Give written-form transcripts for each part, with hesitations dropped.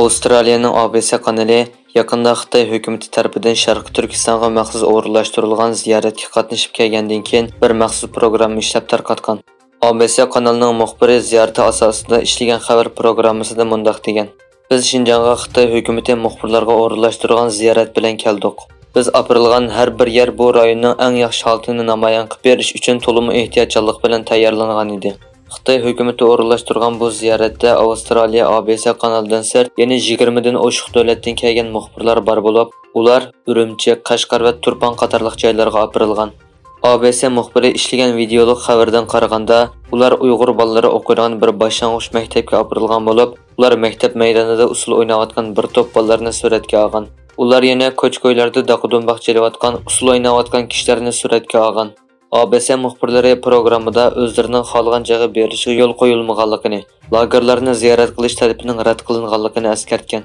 Avstraliyaning ABC kanali yaqında Xitoy hukumati tarafidan Sharqiy Turkistonga maxsus o'rinlashtirilgan ziyoratga qatnashib kelgandan keyin bir maxsus programma ishlab tarqatgan. ABC kanalining muxbiri ziyarati asosida ishlagan xabar programmasida mundaq degan: Biz Xinjiangga Xitoy hukumati muxbirlarga o'rinlashtirgan ziyorat bilan keldik. Biz apirilgan har bir yer bu rayonning eng yaxshi holatini namoyon qilib berish uchun to'liq ehtiyotkorlik bilan tayyorlangan edi. Xitoy hukumati o'rinlashtirgan bu ziyoratda Avstraliya ABC kanalidan sirt yana 20 dan oshiq davlatdan kelgan muxbirlar bor bo'lib, ular Urumchi, Qashqar va Turpan qatorliq joylarga apirilgan. ABC muxbiri ishlagan videolik xabardan qaraganda, ular Uyg'ur bolalari o'qiydigan bir boshlang'ich maktabga apirilgan bo'lib, ular maktab maydonida usul o'ynayotgan bir to'p bolalarni suratga olgan. Ular yana ko'ch-ko'ylarda daqi-do'mboq chelayotgan, usul o'ynayotgan kishilarni suratga olgan. ABC muxbirlari programmada o'zlarining xohlagan joyga berishiga yo'l qo'yilmaganligini, lagerlarni ziyorat qilish talabining rad qilinganligini eskartgan.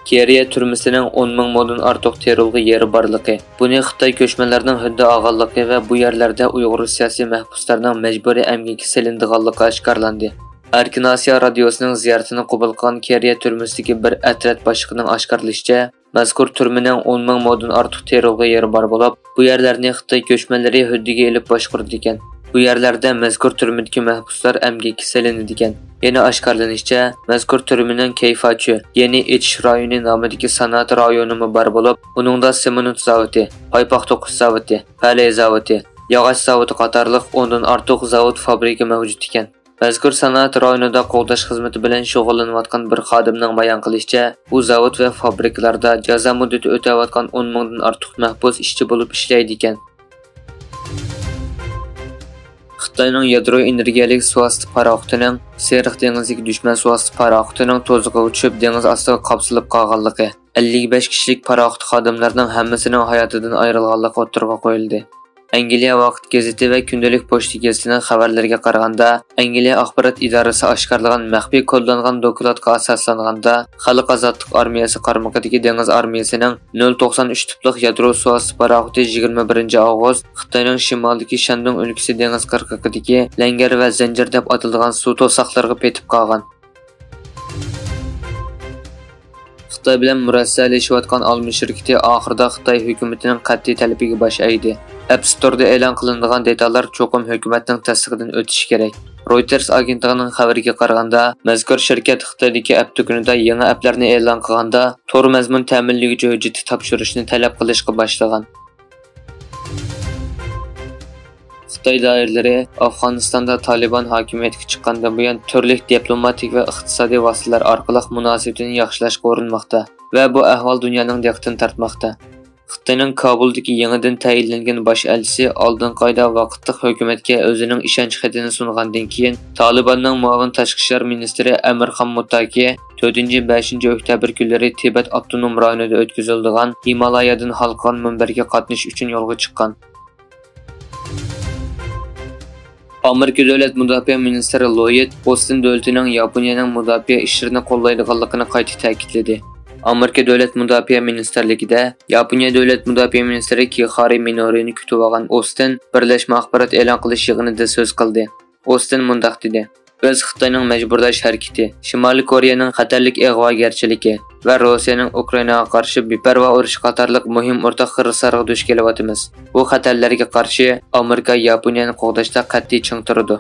Keriya turmisining 10 ming mo'dan ortiq terrorga yeri borligi, buni Xitoy ko'chmanlarining huddi olganligi va bu yerlarda Uyg'ur siyosiy mahbuslarning majburiy emgakka silindiganligi oshkorlandi. Erkin Osiyo radiosining ziyoratini qabul qilgan Keriya turmisidagi bir atrat boshlig'ining oshkorlashicha, mazkur turmaning 10 ming mo'dan ortiq terrorga yeri bor bo'lib, bu yerlarni Xitoy ko'chmanlari huddiga elib boshqardi ekan. Bu yerlarda mazkur turmadagi mahbuslar emgakka silinadi ekan. Yana oshkorlanishicha, mazkur turmaning Kayfachi, ya'ni Etish rayoni nomidagi sanoat rayoni bor bo'lib, uningda Semenut zavodi, paypoq to'qish zavodi, palay zavodi, yog'och zavodi qatorliq 10 dan ortiq zavod fabrika mavjud ekan. Mazkur sanoat rayonida qo'g'dash xizmati bilan shug'ullanayotgan bir xodimning bayon qilishicha, bu zavod va fabrikalarda jazo muddati o'tayotgan 10 mingdan ortiq mahbus ishchi bo'lib ishlaydi ekan. Xitoyning yadro energiyalik suvosti paraxotining Seriq dengiziga dushman suvosti paraxotining to'zig'iga tushib dengiz ostiga qapsilib qolganligi, 55 kishilik paraxot xodimlarining hammasining hayotidan ayrilganligi o'tirg'a qo'yildi. Angliya vaqt gazeti va kundalik pochta gazetining xabarlariga qaraganda, Angliya axborot idorasi oshkorlagan maxfiy kodlangan dokladga asoslanganda, Xalq ozodlik armiyasi qarmog'idagi dengiz armiyasining 093 tiplik yadro suvosti paraxoti 21 avgust Xitoyning shimolidagi Shandong o'lkasi dengiz qirg'og'idagi Langar va Zanjir deb atalgan suv to'saqlariga petib qolgan. Xitoy bilan murassallashayotgan Almi shirkati oxirida Xitoy hukumatining qat'iy talabiga bosh egdi. App Store'da e'lon qilingan detallar cho'qim hukumatning tasdiqidan o'tishi kerak. Reuters agentligining xabariga qaraganda, mazkur shirkat Xitoydagi app do'konida yangi applarni e'lon qilganda, tor mazmun ta'minlovchi hujjat topshirishni talab qilishga boshlagan. Xitoy doiralari Afg'onistonda Taliban hokimiyatga chiqqandan buyon turli diplomatik va iqtisodiy vositalar orqali munosabatni yaxshilashga urinmoqda va bu ahvol dunyoning diqqatini tortmoqda. Xitoyning Kabuldagi yangidan tayinlangan bosh elchisi oldingi oyda vaqtliq hukumatga o'zining ishonch xatini sungandan keyin Talibanning muavin tashqi ishlar ministri Amirxon Muttaqi 4-5 oktyabr kunlari Tibet avtonom rayonida o'tkaziladigan Himalayadan xalqon minbarga qatnashish uchun yo'lga chiqqan. Amerika Davlat Mudofaa ministri Lloyd Austin davlatining Yaponiyaning mudofaa ishlarini qo'llaydiganligini qayta ta'kidladi. Amerika Davlat Mudofaa ministrligida Yaponiya Davlat Mudofaa ministri Kihari Minorini kutib olgan Austin birlashma axborot e'lon qilish yig'inida so'z qildi. Austin mundaq dedi: Biz Xitoyning majburlash harakati, Shimoliy Koreyaning xatarlik ig'vogarchiligi va Rossiyaning Ukrainaga qarshi beparvo urush qatorliq muhim o'rtaq xirrislarga duch kelyapmiz. Bu xatarlarga qarshi Amerika Yaponiyani qo'g'dashda qat'iy ching turadi.